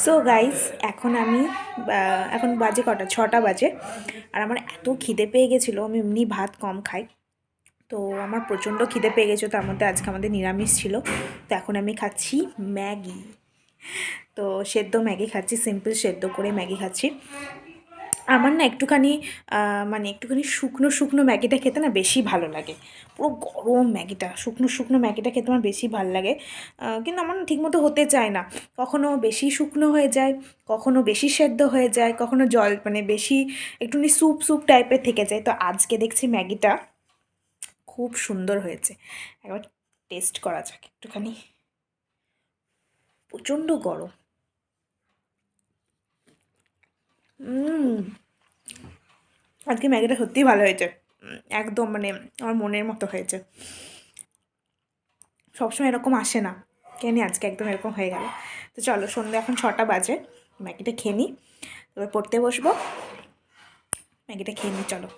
So guys, এখন আমি এখন বাজে কটা, 6টা বাজে। আর আমার এত খিদে পেয়ে গেছিলো, আমি এমনি ভাত কম খাই, তো আমার প্রচণ্ড খিদে পেয়ে গেছিলো। তার মধ্যে আজকে আমাদের নিরামিষ ছিল। তো এখন আমি খাচ্ছি ম্যাগি। তো সেদ্ধ ম্যাগি খাচ্ছি, সিম্পল সেদ্ধ করে ম্যাগি খাচ্ছি। আমার না একটুখানি মানে একটুখানি শুকনো শুকনো ম্যাগিটা খেতে না বেশি ভালো লাগে। পুরো গরম ম্যাগিটা, শুকনো শুকনো ম্যাগিটা খেতে আমার বেশি ভালো লাগে। কিন্তু আমার না ঠিকমতো হতে চায় না। কখনো বেশি শুকনো হয়ে যায়, কখনো বেশি সেদ্ধ হয়ে যায়, কখনো জল মানে বেশি একটুখানি স্যুপ স্যুপ টাইপের থেকে যায়। তো আজকে দেখছি ম্যাগিটা খুব সুন্দর হয়েছে। একবার টেস্ট করা যাক একটুখানি। প্রচণ্ড গরম। হুম, আজকে ম্যাগিটা সত্যিই ভালো হয়েছে। একদম মানে আমার মনের মতো হয়েছে। সবসময় এরকম আসে না, কেন আজকে একদম এরকম হয়ে গেল। তো চলো, সন্ধ্যে এখন 6টা বাজে, ম্যাগিটা খেয়ে নিই, এবার পড়তে বসবো। ম্যাগিটা খেয়ে নিই, চলো।